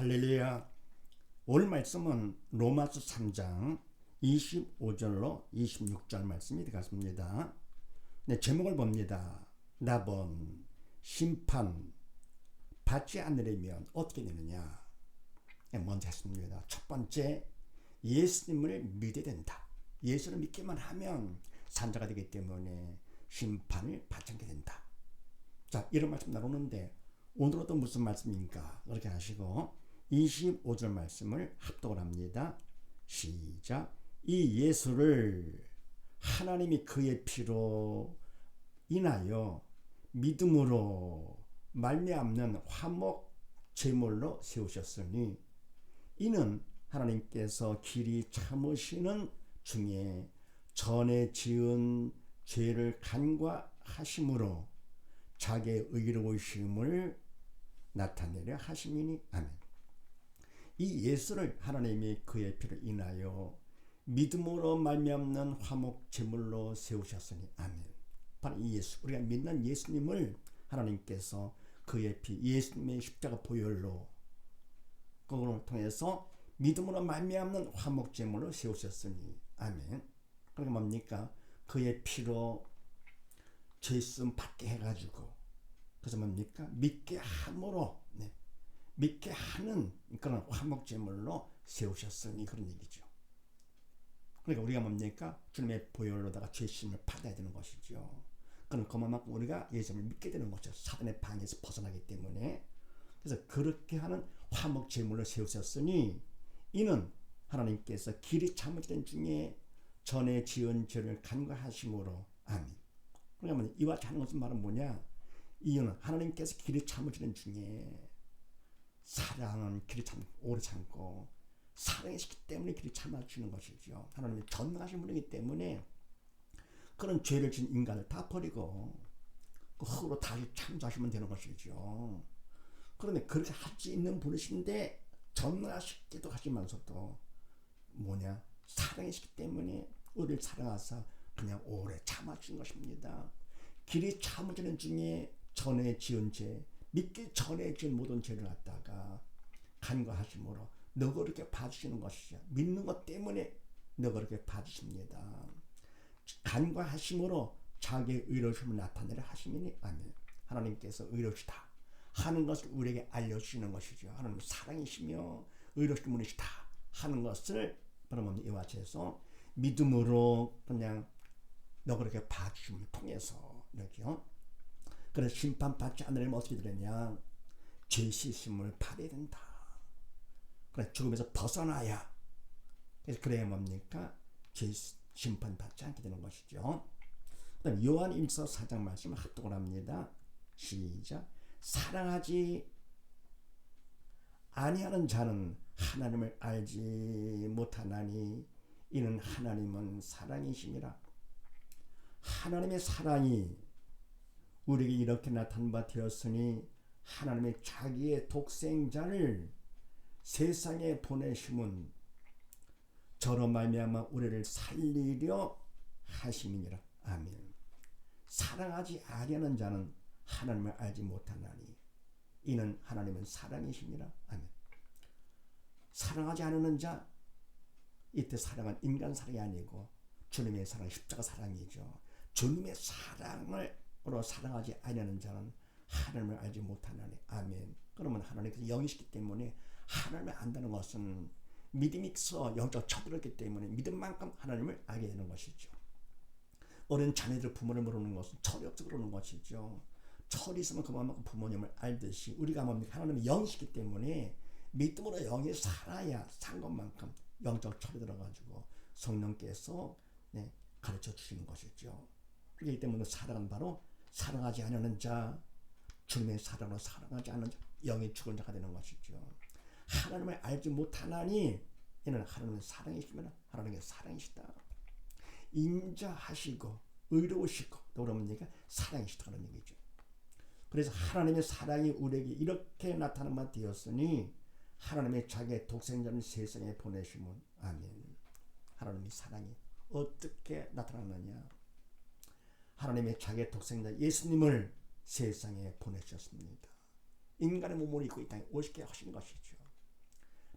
할렐루야. 오늘 말씀은 로마서 3장 25절로 26절 말씀이 되겠습니다. 네, 제목을 봅니다. 나본 심판 받지 않으려면 어떻게 되느냐. 네, 먼저 했습니다. 첫 번째, 예수님을 믿어야 된다. 예수를 믿기만 하면 산자가 되기 때문에 심판을 받지 않게 된다. 자, 이런 말씀 나오는데 오늘은 또 무슨 말씀입니까? 그렇게 하시고 25절 말씀을 합독을 합니다. 시작. 이 예수를 하나님이 그의 피로 인하여 믿음으로 말미암는 화목 제물로 세우셨으니 이는 하나님께서 길이 참으시는 중에 전에 지은 죄를 간과하심으로 자기의 의로우심을 나타내려 하심이니. 아멘. 이 예수를 하나님이 그의 피를 인하여 믿음으로 말미암는 화목 제물로 세우셨으니. 아멘. 바로 이 예수, 우리가 믿는 예수님을 하나님께서 그의 피, 예수님의 십자가 보혈로 그걸 통해서 믿음으로 말미암는 화목 제물로 세우셨으니. 아멘. 그러니까 뭡니까? 그의 피로 죄씀 받게 해가지고, 그래서 뭡니까? 믿게 함으로, 믿게 하는 그런 화목제물로 세우셨으니, 그런 얘기죠. 그러니까 우리가 뭡니까? 주님의 보혈로다가 죄심을 받아야 되는 것이죠. 그럼 그만큼 우리가 예수님을 믿게 되는 것이죠. 사단의 방에서 벗어나기 때문에. 그래서 그렇게 하는 화목제물로 세우셨으니 이는 하나님께서 길이 참으시던 중에 전에 지은 죄를 간과하심으로. 아멘. 그러면 이와 같이 하는 것은 말은 뭐냐? 이유는 하나님께서 길이 참으시는 중에, 사랑은 길이 오래 참고 사랑이시기 때문에 길이 참아주는 것이죠. 하나님이 전능하신 분이기 때문에 그런 죄를 지은 인간을 다 버리고 그 흙으로 다시 창조하시면 되는 것이죠. 그런데 그렇게 할 수 있는 분이신데 전능하시기도 하지만서도 뭐냐? 사랑이시기 때문에 우리를 사랑하사 그냥 오래 참아주는 것입니다. 길이 참으시는 중에 전에 지은 죄, 믿기 전에 지은 모든 죄를 갖다가 간과하심으로 너그럽게 봐주시는 것이죠. 믿는 것 때문에 너그럽게 봐주십니다. 간과하심으로 자기의 의로우심을 나타내려 하시니. 아멘. 하나님께서 의로우시다 하는 것을 우리에게 알려주시는 것이죠. 하나님은 사랑이시며 의로우신 분이시다 하는 것을 여러분 이와 같이 해서 믿음으로 그냥 너그럽게 봐주심을 통해서 이렇게요. 그래서 심판받지 않으려면 어떻게 되느냐? 죄 씻음을 받아야 된다. 그래, 죽음에서 벗어나야. 그래서 그래야 뭡니까? 죄 심판받지 않게 되는 것이죠. 그다음 요한 1서 4장 말씀을 합독을 합니다. 시작. 사랑하지 아니하는 자는 하나님을 알지 못하나니 이는 하나님은 사랑이심이라. 하나님의 사랑이 우리에게 이렇게 나타난 바 되었으니 하나님의 자기의 독생자를 세상에 보내심은 저로 말미암아 우리를 살리려 하심이니라. 아멘. 사랑하지 아니하는 자는 하나님을 알지 못하나니 이는 하나님은 사랑이심이라. 아멘. 사랑하지 않는 자, 이때 사랑은 인간 사랑이 아니고 주님의 사랑, 십자가 사랑이죠. 주님의 사랑으로 사랑하지 아니하는 자는 하나님을 알지 못하나니. 아멘. 그러면 하나님께서 영이시기 때문에 하나님을 안다는 것은 믿음이 있어 영적 쳐들었기 때문에 믿음만큼 하나님을 알게 되는 것이죠. 어린 자녀들 부모를 모르는 것은 철이 없어 그러는 것이죠. 철이 있으면 그만큼 부모님을 알듯이 우리가 뭡니까? 하나님의 영이시기 때문에 믿음으로 영에 살아야 산 것만큼 영적 철이 들어가지고 성령께서 가르쳐 주시는 것이죠. 그렇기 때문에 사랑은 바로 사랑하지 않는 자, 주님의 사랑으로 사랑하지 않는 자, 영이 죽은 자가 되는 것이죠. 하나님을 알지 못하나니 이는 하나님의 사랑이시면 하나님의 사랑이시다. 인자하시고 의로우시고 또 그러면 사랑이시다는 얘기죠. 그래서 하나님의 사랑이 우리에게 이렇게 나타난 바 되었으니 하나님의 자기의 독생자를 세상에 보내시면. 아멘. 하나님의 사랑이 어떻게 나타났느냐? 하나님의 자기의 독생자 예수님을 세상에 보내셨습니다. 인간의 몸을 입고 이 땅에 오시게 하신 것이죠.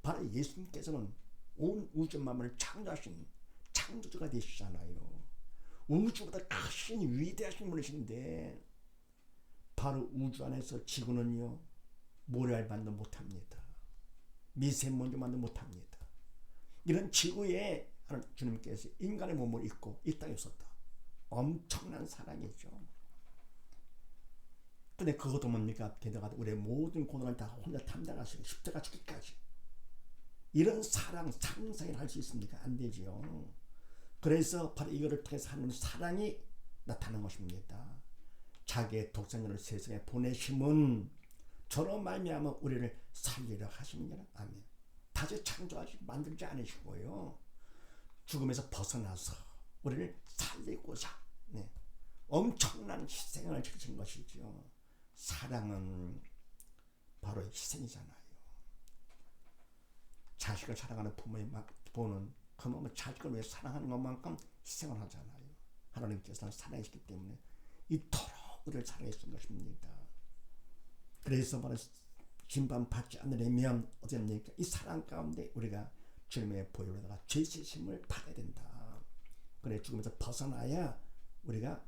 바로 예수님께서는 온 우주 만물을 창조하신 창조주가 되시잖아요. 우주보다 크신 위대하신 분이신데 바로 우주 안에서 지구는요 모래알만도 못합니다. 미세먼지만도 못합니다. 이런 지구에 주님께서 인간의 몸을 입고 이 땅에 오셨다. 엄청난 사랑이죠. 근데 그것도 뭡니까? 게다가 우리의 모든 고난을 다 혼자 담당하시고 십자가 죽기까지. 이런 사랑 상상을 할 수 있습니까? 안 되지요. 그래서 바로 이거를 통해서 하는 사랑이 나타나는 것입니다. 자기의 독생자를 세상에 보내심은 저로 말미암아 우리를 살리려 하십니다. 아멘. 다시 창조하시 만들지 않으시고요. 죽음에서 벗어나서 우리를 살리고자 엄청난 희생을 지신 것이죠. 사랑은 바로 희생이잖아요. 자식을 사랑하는 부모는 그놈의 자식을 위해 사랑하는 것만큼 희생을 하잖아요. 하나님께서는 사랑이시기 때문에 이토록 우리를 사랑해주신 것입니다. 그래서 바로 심판받지 않으려면 어떻습니까? 이 사랑 가운데 우리가 주님의 보혈로다가 죄 씻음을 받아야 된다. 그래 죽음에서 벗어나야 우리가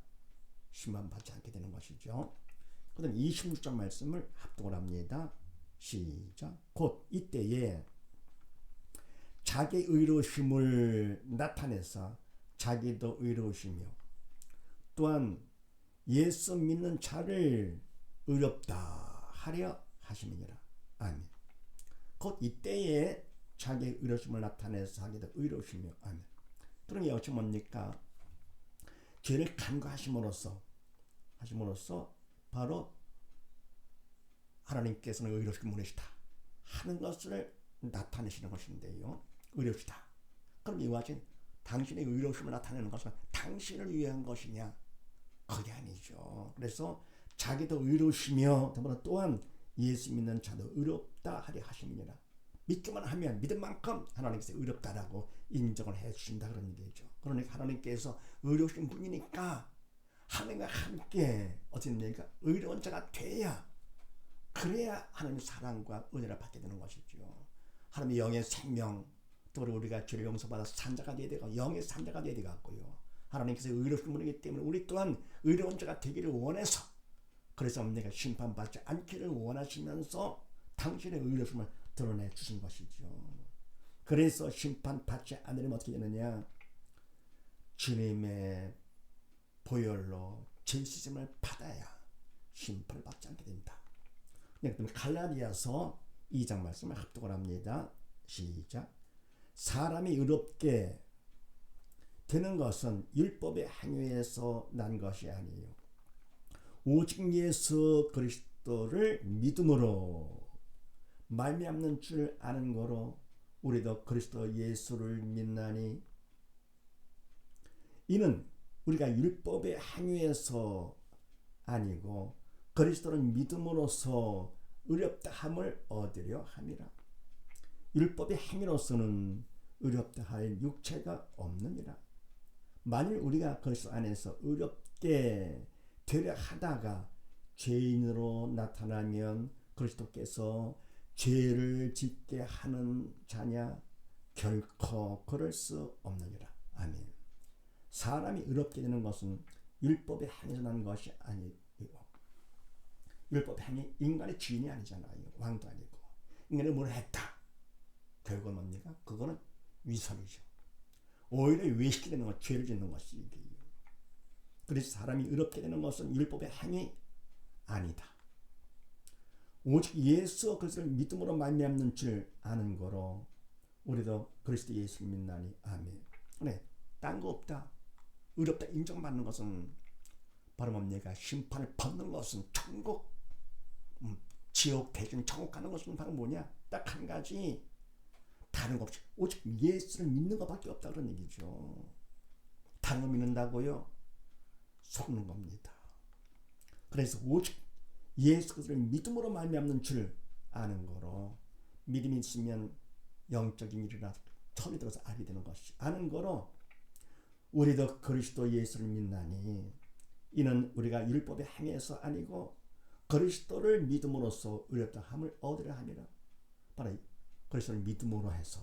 심판받지 않게 되는 것이죠. 그 다음에 26절 말씀을 합독을 합니다. 시작. 곧 이때에 자기 의로우심을 나타내서 자기도 의로우시며 또한 예수 믿는 자를 의롭다 하려 하심이니라. 아멘. 곧 이때에 자기 의로우심을 나타내서 자기도 의로우시며. 아멘. 그럼 이것이 뭡니까? 죄를 간과하심으로써 바로 하나님께서는 의로우신 분이시다 하는 것을 나타내시는 것인데요. 의로우시다. 그럼 이와 같이 당신의 의로우심을 나타내는 것은 당신을 위한 것이냐? 그게 아니죠. 그래서 자기도 의로우시며 더불어 또한 예수 믿는 자도 의롭다 하리 하심이니라. 믿기만 하면 믿은 만큼 하나님께서 의롭다라고 인정을 해 주신다 그런 얘기죠. 그러니까 하나님께서 의로우신 분이니까 하나님과 함께 어떻습니까? 의로운 자가 돼야 그래야 하나님의 사랑과 은혜를 받게 되는 것이죠. 하나님의 영의 생명 또 우리가 죄를 용서받아 산자가 되어야 되고 영의 산자가 되어야 되겠고요. 하나님께서 의로우신 분이기 때문에 우리 또한 의로운 자가 되기를 원해서 그래서 내가 심판받지 않기를 원하시면서 당신의 의로움을 드러내 주신 것이죠. 그래서 심판받지 않으려면 어떻게 되느냐? 주님의 보혈로 죄 씻음을 받아야 심판을 받지 않게 된다. 갈라디아서 2장 말씀을 합독을 합니다. 시작. 사람이 의롭게 되는 것은 율법의 행위에서 난 것이 아니에요. 오직 예수 그리스도를 믿음으로 말미암는 줄 아는 거로 우리도 그리스도 예수를 믿나니 이는 우리가 율법의 행위에서 아니고 그리스도를 믿음으로써 의롭다 함을 얻으려 함이라. 율법의 행위로서는 의롭다 할 육체가 없느니라. 만일 우리가 그리스도 안에서 의롭게 되려 하다가 죄인으로 나타나면 그리스도께서 죄를 짓게 하는 자냐? 결코 그럴 수 없느니라. 아멘. 사람이 의롭게 되는 것은 율법의 행위에서 난 것이 아니고 율법 행위 인간의 주인이 아니잖아요. 왕도 아니고 인간이 뭘 했다. 결국은 뭡니까? 그거는 위선이죠. 오히려 외식이 되는 것, 죄를 짓는 것이에요. 그래서 사람이 의롭게 되는 것은 율법의 행위 아니다. 오직 예수 그리스도를 믿음으로 말미암는 줄 아는 거로 우리도 그리스도 예수를 믿나니. 아멘. 네, 딴 거 없다. 의롭다 인정받는 것은 바로 뭡니까? 심판을 받는 것은 천국, 지옥, 대신 천국 가는 것은 바로 뭐냐? 딱 한 가지. 다른 거 없이 오직 예수를 믿는 것밖에 없다 그런 얘기죠. 다른 거 믿는다고요? 속는 겁니다. 그래서 오직 예수 그리스도를 믿음으로 말미암는 줄 아는 거로 믿음이 있으면 영적인 일이라 처음에 들어서 알게 되는 것이 아는 거로 우리도 그리스도 예수를 믿나니 이는 우리가 율법의 행위에서 아니고 그리스도를 믿음으로써 의롭다 함을 얻으려 함이라. 바로 그것을 믿음으로 해서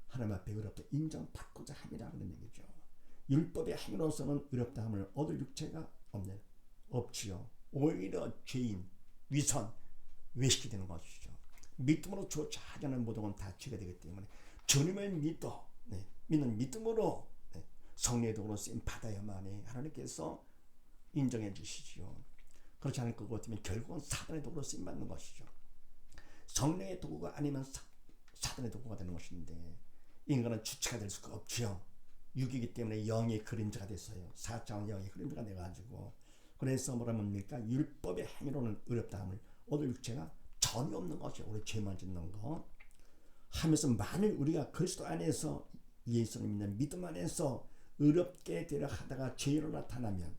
하나님 앞에 의롭다 인정받고자 함이라 그런 얘기죠. 율법의 행위로서는 의롭다함을 얻을 육체가 없지요. 오히려 죄인, 위선, 외식이 되는 것이죠. 믿음으로 조차 하는 모든 건 다 죄가 되기 때문에 주님을 믿는 믿음으로 성령의 도구로 쓰임 받아야만이 하나님께서 인정해 주시지요. 그렇지 않을 것 같으면 결국은 사단의 도구로 쓰임 받는 것이죠. 성령의 도구가 아니면 사단의 도구가 되는 것인데 인간은 주체가 될 수가 없지요. 육이기 때문에 영의 그림자가 됐어요. 사자는 영의 그림자가 돼가지고 그래서 뭐라 뭡니까? 율법의 행위로는 의롭다함을 얻을 육체가 전혀 없는 것이요. 우리 죄만 짓는 거 하면서 만일 우리가 그리스도 안에서 예수를 믿는 믿음 안에서 의롭게 되려 하다가 죄로 나타나면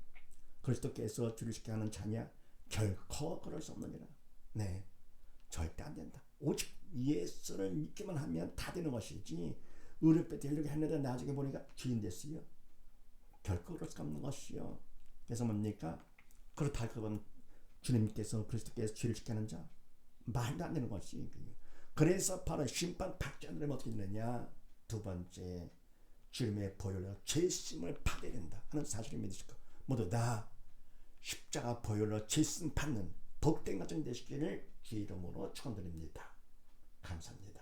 그리스도께서 주리시게 하는 자냐? 결코 그럴 수 없느니라. 네, 절대 안 된다. 오직 예수를 믿기만 하면 다 되는 것이지 의롭게 되려고 했는데 나중에 보니까 죄인 됐어요. 결코 그럴 수 없는 것이요. 그래서 뭡니까? 그렇다 그건 주님께서 그리스도께서 죄를 짓게 하는 자 말도 안 되는 것이. 그래서 바로 심판 받지 않으려면 어떻게 되느냐? 두 번째, 주님의 보혈로 죄심을 받아야 된다 하는 사실을 믿으시고 모두 다 십자가 보혈로 죄심 받는 복된 가정 되시기를 주의 이름으로 축원드립니다. 감사합니다.